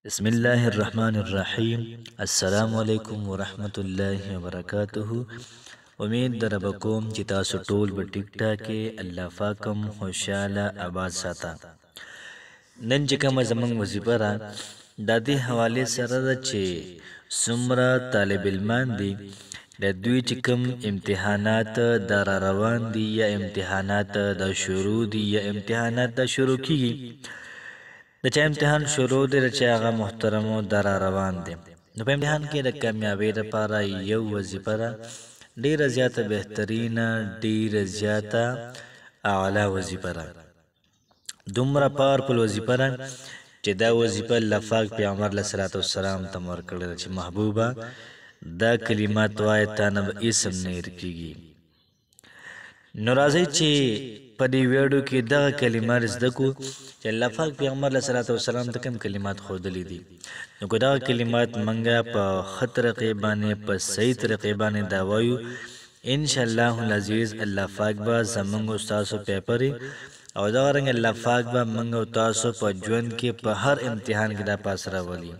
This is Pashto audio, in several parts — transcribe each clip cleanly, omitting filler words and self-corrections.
بسم الله الرحمن الرحیم. السلام علیکم ورحمت الله وبرکاته. امید در بکوم چې تاسو ټول به ټیک ټاکې الله پاکم خوشاله آباد ساته. نن چې کومه زمونږ وظیفه را د دې حوالې سره ده چې څومره طالب علمان دي د دوی چې کوم امتحانات در روان دي یا امتحانات د شروع دي یا امتحانات د شروع کیږي. د چا امتحان شروع دی د چا هغه محترمو در روان دی. نو په امتحان کې د کامیابۍ لپاره یو وظیفه ده ډیره زیاته بهترینه ډیره زیاته اعلی وظیفه ده. دومره پاورفل وظیفه ده چې دا وظیفه الله پاک پیغمبر علیه الصلاة والسلام ته ورکړې ده چې محبوبه دا کلمات وایه تا نه به اسم نه هېر کېږي. نو راځئ چې په دې ویډیو کې دغه کلمات زده کړو چې الله پاک پیغمبر علیه الصلاة والسلام ته کوم کلمات ښودلي دي. نو که دغه کلمات موږ په ښه طریقې باندې په صحیح طریقې باندې دا وایو انشاءالله العزیز الله پاک به زموږ او ستاسو پیپرې او دغه رنګ الله پاک به موږ او تاسو په ژوند کې په هر امتحان کې دا پاس راولي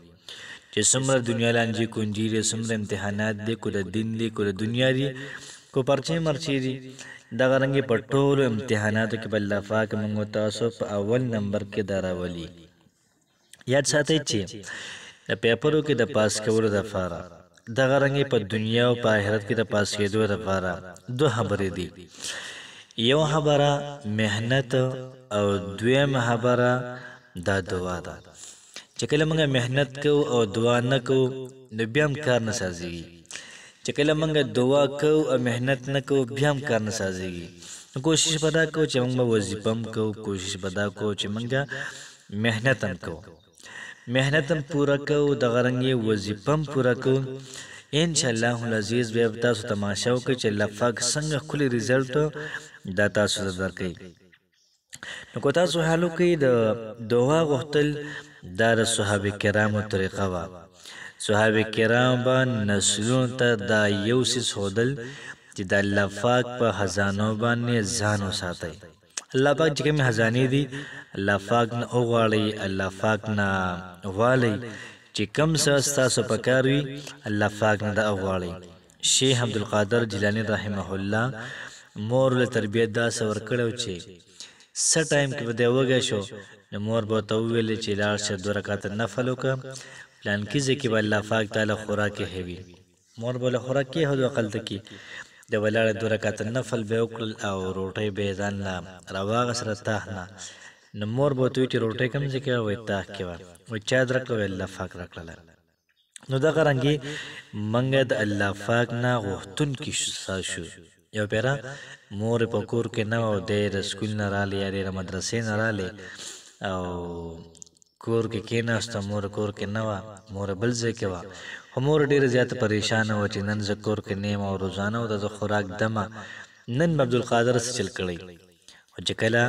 چې څومره دنیا لانجې کونجې دي څومره امتحانات دي کو د دین دي کو د دنیا دي کو پرچې مرچې دي دغه رنګې په ټولو امتحاناتو کې به الله پاک موږ او تاسو په اول نمبر کې دا راولي. یاد ساتئ چې د پیپرو کې د پاس کولو دپاره دغه رنګې په دنیا او په آخرت کې د پاس کېدو دپاره دوه خبرې دي. یو خبره محنت او دویمه خبره دا دعا ده چې کله موږ محنت کوو او دعا نه کوو نو بیا هم کار نه سازېږي. چې کله موږ دعا کوو او محنت نه کوو بیا هم کار نه سازېږي. نو کوشش به دا کوو چې موږ به وظیفه هم کوو کوشش به دا کوو چې موږ محنت هم کوو محنت هم پوره کوو دغه رنګې وظیفه هم پوره کوو. انشاءالله العزیز بیا به تاسو تماشا وکړئ چې الله پاک څنګه ښکلی رزلټ دا تاسو ته درکوي. نو که تاسو حال وکړئ د دعا غوښتل دا د صحابه کرامو طریقه وه. صحابه کرام به نسلونو ته دا یو څیز ښودل چې د الله پاک په خزانو باندې ځان وساتئ. الله پاک چې کومې خزانې دي الله پاک نه وغواړئ الله پاک نه غواړئ چې کوم څه ستاسو په کار وي الله پاک نه دا وغواړئ. شیخ عبدالقادر جیلاني رحمه الله مور له تربیت داسې ورکړی و چې څه ټایم کې به دی وږی شو نو مور به ورته وویلې چې لاړ شه 2 رکعته نفل وکړه پلانکي ځای کې به الله پاک تعالی خوراک ایښوي. مور به له خوراک کېښودو هغلته کې د ولاړې 2 رکعته نفل به یې وکړل او روټۍ به یې ځان له راواغېستله تاح نه. نو مور به ورته وایي چې روټۍ کوم ځای کې وه وایي تاح کې وه وایي چا درکړه وایي الله پاک راکړله. نو دغه رنګې موږ د الله پاک نه غوښتونکي شو. یو پیره مور په کور کې نه وه او دی د سکول نه رالی یا دی د مدرسې نه رالی او کور کې کېناسته مور کور کې نه وه مور بل ځای کې وه خو مور ډېره زیاته پریشانه وه چې نن زه کور کې نه یم او روزانه و د زه خوراک دمه نن به عبدالقادر څه چل کړی. خو چې کله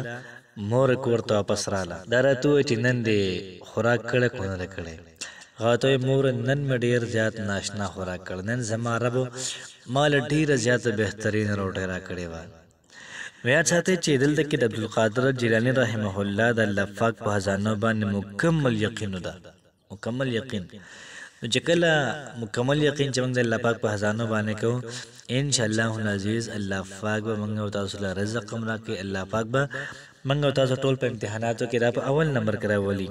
مور کور ته واپس راله دا راته ووایي چې نن دې خوراک کړی کو نه دی کړی. هغه ته وایي مور نن مې ډېر زیات ناشنا خوراک کړ نن زما رب ما له ډېره زیاته بهترین روټۍ راکړې وه. نو یاد ساتئ چې دلته کې د عبدالقادر جیلاني رحمه الله د الله پاک په خزانو باندې مکمل یقین ده مکمل یقین. نو چې کله مکمل یقین چې موږ د الله پاک په خزانو باندې کوو انشاءالله العزیز الله پاک به موږ او تاسو له رزق هم راکړي. الله پاک به موږ او تاسو ټول په امتحاناتو کې را په اول نمبر کې راولي.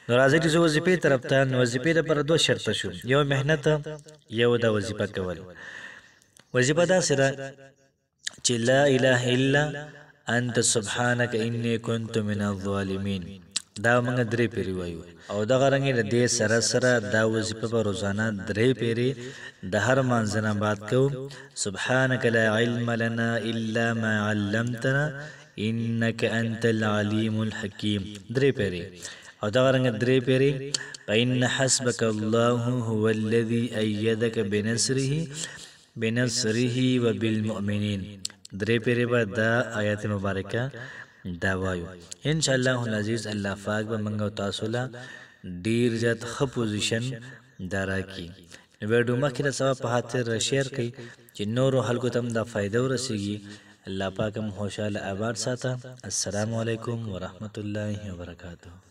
نو راځئ چې زه وظیفې طرف ته نو وظیفې دپاره 2 شرطه شو. یو محنت یو دا وظیفه کول. وظیفه داسې ده چې لا اله الا انت سبحانك اني كنت من الظالمین دا موږ 3 پیرې وایو او دغه رنګې د دې سره سره دا وظیفه به روزانه 3 پیرې د هر مانځه نه بعد کوو. سبحانك لا علم لنا الا ما علمتنا انك انت العليم الحكيم 3 پیرې او دغه رنګ 3 پیرې فإن حسبك الله هو الذي أيدك بنصره وبالمؤمنین 3 پیرې به دا آیات مبارکه دا وایو. انشاءالله العزیز الله پاک به موږ او تاسو له ډېر زیات ښه پوزیشن دا راکړي. ویډیو مخکې د ثواب په خاطر شیر کړئ چې نورو خلکو ته هم دا فایده ورسیږي. الله پاک هم خوشحاله آباد ساته. السلام علیکم ورحمت الله وبرکاته.